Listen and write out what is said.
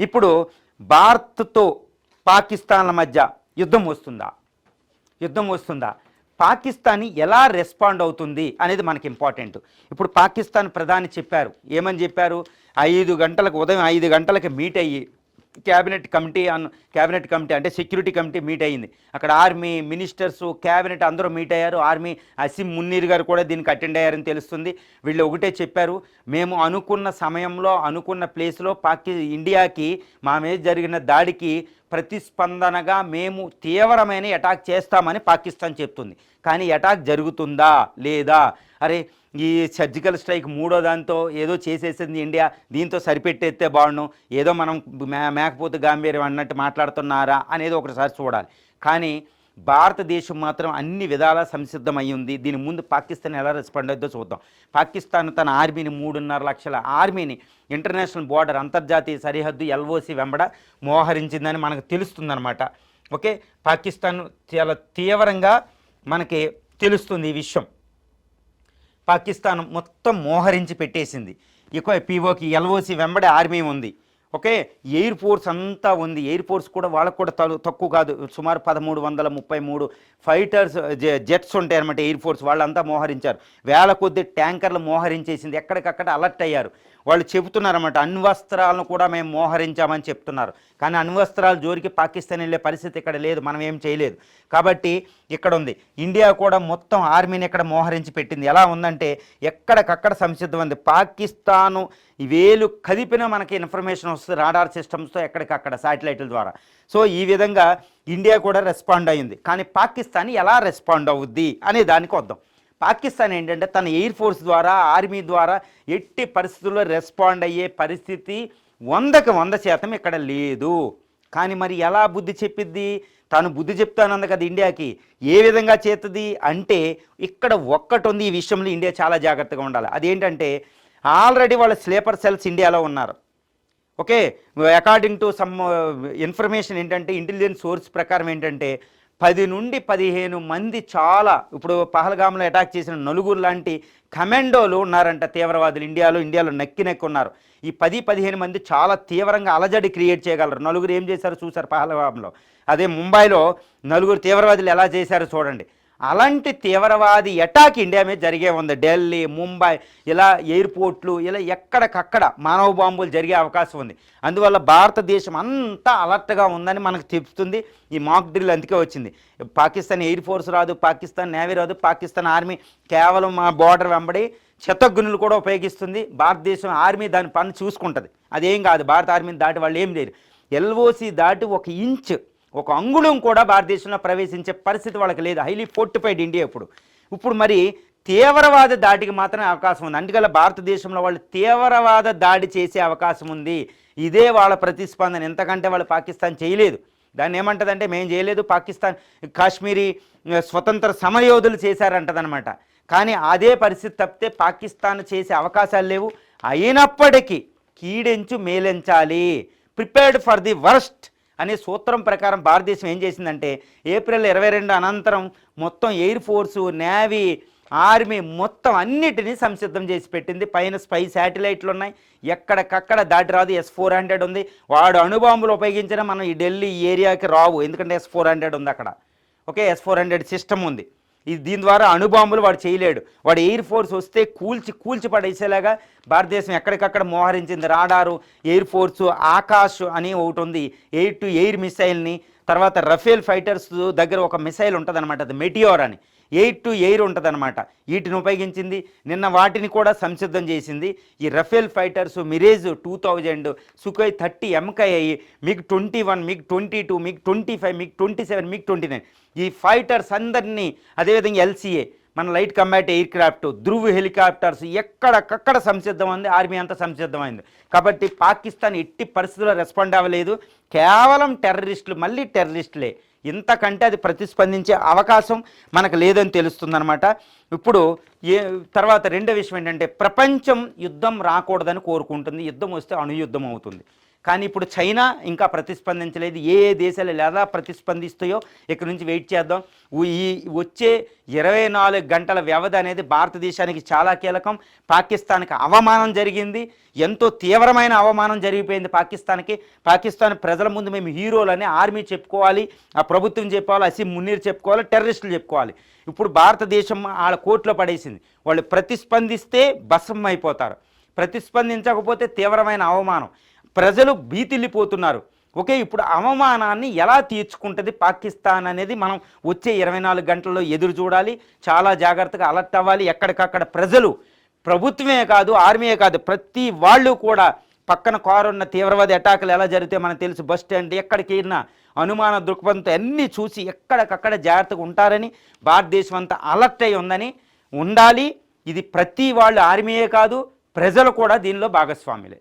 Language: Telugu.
ఇప్పుడు భారత్తో పాకిస్తాన్ల మధ్య యుద్ధం వస్తుందా పాకిస్తాన్ ఎలా రెస్పాండ్ అవుతుంది అనేది మనకి ఇంపార్టెంట్. ఇప్పుడు పాకిస్తాన్ ప్రధాని చెప్పారు, ఏమని చెప్పారు, 5 గంటలకు ఉదయం 5 గంటలకి మీట్ అయ్యి క్యాబినెట్ కమిటీ అంటే సెక్యూరిటీ కమిటీ మీట్ అయ్యింది. అక్కడ ఆర్మీ మినిస్టర్స్ క్యాబినెట్ అందరూ మీట్ అయ్యారు. ఆర్మీ అసీం మున్నీర్ గారు కూడా దీనికి అటెండ్ అయ్యారని తెలుస్తుంది. వీళ్ళు ఒకటే చెప్పారు, మేము అనుకున్న సమయంలో అనుకున్న ప్లేస్లో ఇండియాకి మా మీద జరిగిన దాడికి ప్రతిస్పందనగా మేము తీవ్రమైన అటాక్ చేస్తామని పాకిస్తాన్ చెప్తుంది. కానీ అటాక్ జరుగుతుందా లేదా, అరే ఈ సర్జికల్ స్ట్రైక్ 3వ దాంతో ఏదో చేసేసింది ఇండియా, దీంతో సరిపెట్టేస్తే బాగుండు, ఏదో మనం మేకపోతే గాంభీర్యం అన్నట్టు మాట్లాడుతున్నారా అనేది ఒకసారి చూడాలి. కానీ భారతదేశం మాత్రం అన్ని విధాలా సంసిద్ధమై ఉంది. దీని ముందు పాకిస్తాన్ ఎలా రెస్పాండ్ అవుతుందో చూద్దాం. పాకిస్తాన్ తన ఆర్మీని 3.5 లక్షల ఆర్మీని ఇంటర్నేషనల్ బోర్డర్ అంతర్జాతీయ సరిహద్దు ఎల్ఓసి వెంబడ మోహరించిందని మనకు తెలుస్తుందన్నమాట. ఓకే, పాకిస్తాన్ చాలా తీవ్రంగా మనకి తెలుస్తుంది ఈ విషయం. పాకిస్తాన్ మొత్తం మోహరించి పెట్టేసింది. ఇక పీఓకి ఎల్ఓసి వెంబడే ఆర్మీ ఉంది. ఓకే, ఎయిర్ ఫోర్స్ అంతా ఉంది. ఎయిర్ ఫోర్స్ కూడా వాళ్ళకు కూడా తక్కువ కాదు, సుమారు 1333 ఫైటర్స్ జెట్స్ ఉంటాయి అన్నమాట. ఎయిర్ ఫోర్స్ వాళ్ళంతా మోహరించారు. వేల కొద్ది ట్యాంకర్లు మోహరించేసింది. ఎక్కడికక్కడ అలర్ట్ అయ్యారు. వాళ్ళు చెబుతున్నారన్నమాట, అణ్వస్త్రాలను కూడా మేము మోహరించామని చెప్తున్నారు. కానీ అణ్వస్త్రాల జోరికి పాకిస్తాన్ వెళ్ళే పరిస్థితి ఇక్కడ లేదు, మనం ఏం చేయలేదు. కాబట్టి ఇక్కడ ఉంది. ఇండియా కూడా మొత్తం ఆర్మీని ఇక్కడ మోహరించి పెట్టింది. ఎలా ఉందంటే ఎక్కడికక్కడ సంసిద్ధం ఉంది. పాకిస్తాను వేలు కదిపినా మనకి ఇన్ఫర్మేషన్ వస్తుంది రాడార్ సిస్టమ్స్తో, ఎక్కడికక్కడ శాటిలైట్ల ద్వారా. సో ఈ విధంగా ఇండియా కూడా రెస్పాండ్ అయ్యింది. కానీ పాకిస్తాన్ ఎలా రెస్పాండ్ అవుద్ది అనే దానికి వద్దాం. పాకిస్తాన్ ఏంటంటే తన ఎయిర్ ఫోర్స్ ద్వారా ఆర్మీ ద్వారా ఎట్టి పరిస్థితుల్లో రెస్పాండ్ అయ్యే పరిస్థితి 100కి 100% ఇక్కడ లేదు. కానీ మరి ఎలా బుద్ధి చెప్పిద్ది? తాను బుద్ధి చెప్తానంది కదా ఇండియాకి, ఏ విధంగా చేస్తుంది అంటే ఇక్కడ ఒక్కటి ఉంది. ఈ విషయంలో ఇండియా చాలా జాగ్రత్తగా ఉండాలి. అదేంటంటే ఆల్రెడీ వాళ్ళ స్లీపర్ సెల్స్ ఇండియాలో ఉన్నారు. Okay, according to some information ఏంటంటే ఇంటెలిజెన్స్ సోర్స్ ప్రకారం ఏంటంటే 10 నుండి 15 మంది చాలా ఇప్పుడు పహల్గామ్లో అటాక్ చేసిన 9 లాంటి కమాండోలు ఉన్నారంట తీవ్రవాదులు ఇండియాలో నెక్కి ఉన్నారు. ఈ 10-15 మంది చాలా తీవ్రంగా అలజడి క్రియేట్ చేయగలరు. 9 ఏం చేశారో చూశారు పహల్గామ్లో. అదే ముంబైలో 9 తీవ్రవాదులు ఎలా చేశారో చూడండి. అలాంటి తీవ్రవాది అటాక్ ఇండియా మీద జరిగే ఉంది. ఢిల్లీ, ముంబై ఇలా ఎయిర్పోర్ట్లు ఇలా ఎక్కడికక్కడ మానవ బాంబులు జరిగే అవకాశం ఉంది. అందువల్ల భారతదేశం అంతా అలర్ట్గా ఉందని మనకు చెప్తుంది. ఈ మాక్ డ్రిల్ అందుకే వచ్చింది. పాకిస్తాన్ ఎయిర్ ఫోర్స్ రాదు, పాకిస్తాన్ నేవీ రాదు, పాకిస్తాన్ ఆర్మీ కేవలం మా బోర్డర్ వెంబడి శతఘ్నులు కూడా ఉపయోగిస్తుంది. భారతదేశం ఆర్మీ దాని పని చూసుకుంటుంది. అదేం కాదు, భారత ఆర్మీని దాటి వాళ్ళు ఏం లేరు. ఎల్ఓసి దాటి 1 ఇంచ్ 1 అంగుళం కూడా భారతదేశంలో ప్రవేశించే పరిస్థితి వాళ్ళకి లేదు. Highly fortified India. ఇప్పుడు మరి తీవ్రవాద దాడికి మాత్రమే అవకాశం ఉంది. అందుకల్ల భారతదేశంలో వాళ్ళు తీవ్రవాద దాడి చేసే అవకాశం ఉంది. ఇదే వాళ్ళ ప్రతిస్పందన. ఎంతకంటే వాళ్ళు పాకిస్తాన్ చేయలేదు. దాన్ని ఏమంటదంటే మేము చేయలేదు, పాకిస్తాన్ కాశ్మీరీ స్వతంత్ర సమరయోధులు చేశారంటదనమాట. కానీ అదే పరిస్థితి తప్పితే పాకిస్తాన్ చేసే అవకాశాలు లేవు. అయినప్పటికీ కీడెంచు మేలెంచాలి, ప్రిపేర్డ్ ఫర్ ది వర్స్ట్ అనే సూత్రం ప్రకారం భారతదేశం ఏం చేసిందంటే ఏప్రిల్ 22 అనంతరం మొత్తం ఎయిర్ ఫోర్సు, నేవీ, ఆర్మీ మొత్తం అన్నిటినీ సంసిద్ధం చేసి పెట్టింది. పైన స్పై శాటిలైట్లు ఉన్నాయి, ఎక్కడికక్కడ దాటి రాదు. S-400 ఉంది. వాడు అణుబాంబులు ఉపయోగించినా మనం ఈ ఢిల్లీ ఈ ఏరియాకి రావు, ఎందుకంటే S-400 ఉంది అక్కడ. ఓకే, S-400 సిస్టమ్ ఉంది. దీని ద్వారా అణుబాంబులు వాడు చేయలేడు. వాడు ఎయిర్ ఫోర్స్ వస్తే కూల్చి పడేసేలాగా భారతదేశం ఎక్కడికక్కడ మోహరించింది. రాడారు, ఎయిర్ ఫోర్సు, ఆకాష్ అని ఒకటి ఉంది, ఎయిర్ టు ఎయిర్ మిసైల్ని. తర్వాత రఫేల్ ఫైటర్స్ దగ్గర ఒక మిసైల్ ఉంటుంది అనమాట, అది మెటియోర్ అని. ఎయిర్ టు ఎయిర్ ఉంటుంది అనమాట. వీటిని ఉపయోగించింది. నిన్న వాటిని కూడా సంసిద్ధం చేసింది. ఈ Rafale fighters, Mirage 2000, Sukhoi 30, MKI, MiG-21, MiG-22, MiG-25, MiG-27, MiG-29 ఈ ఫైటర్స్ అందరినీ, అదేవిధంగా LCA మన light combat air craft, Dhruv helicopters ఎక్కడికక్కడ సంసిద్ధం ఉంది. ఆర్మీ అంతా సంసిద్ధమైంది. కాబట్టి పాకిస్తాన్ ఎట్టి పరిస్థితుల్లో రెస్పాండ్ అవ్వలేదు. కేవలం టెర్రరిస్టులు, మళ్ళీ టెర్రరిస్టులే. ఇంతకంటే అది ప్రతిస్పందించే అవకాశం మనకు లేదని తెలుస్తుందన్నమాట. ఇప్పుడు తర్వాత రెండో విషయం ఏంటంటే ప్రపంచం యుద్ధం రాకూడదని కోరుకుంటుంది. యుద్ధం వస్తే అణుయుద్ధం అవుతుంది. కానీ ఇప్పుడు చైనా ఇంకా ప్రతిస్పందించలేదు. ఏ ఏ దేశాలు ఎలా ప్రతిస్పందిస్తాయో ఇక్కడ నుంచి వెయిట్ చేద్దాం. ఈ వచ్చే 24 గంటల వ్యవధి అనేది భారతదేశానికి చాలా కీలకం. పాకిస్తాన్కి అవమానం జరిగింది, ఎంతో తీవ్రమైన అవమానం జరిగిపోయింది పాకిస్తాన్కి. పాకిస్తాన్ ప్రజల ముందు మేము హీరోలని ఆర్మీ చెప్పుకోవాలి, ఆ ప్రభుత్వం చెప్పుకోవాలి, అసీం మునీర్ చెప్పుకోవాలి, టెర్రరిస్టులు చెప్పుకోవాలి. ఇప్పుడు భారతదేశం వాళ్ళ కోర్టులో పడేసింది. వాళ్ళు ప్రతిస్పందిస్తే భస్మం అయిపోతారు, ప్రతిస్పందించకపోతే తీవ్రమైన అవమానం. ప్రజలు భీతిల్లిపోతున్నారు. ఓకే, ఇప్పుడు అవమానాన్ని ఎలా తీర్చుకుంటుంది పాకిస్తాన్ అనేది మనం వచ్చే 24 గంటల్లో ఎదురు చూడాలి. చాలా జాగ్రత్తగా అలర్ట్ అవ్వాలి. ఎక్కడికక్కడ ప్రజలు, ప్రభుత్వమే కాదు, ఆర్మీయే కాదు, ప్రతి వాళ్ళు కూడా పక్కన కారున్న తీవ్రవాది అటాకులు ఎలా జరిగితే మనకు తెలుసు, బస్ స్టాండ్ ఎక్కడికి వెళ్ళినా అనుమాన దృక్పథంతో అన్నీ చూసి ఎక్కడికక్కడ జాగ్రత్తగా ఉంటారని భారతదేశం అంతా అలర్ట్ అయి ఉండాలి. ఇది ప్రతి వాళ్ళు, ఆర్మీయే కాదు, ప్రజలు కూడా దీనిలో భాగస్వాములే.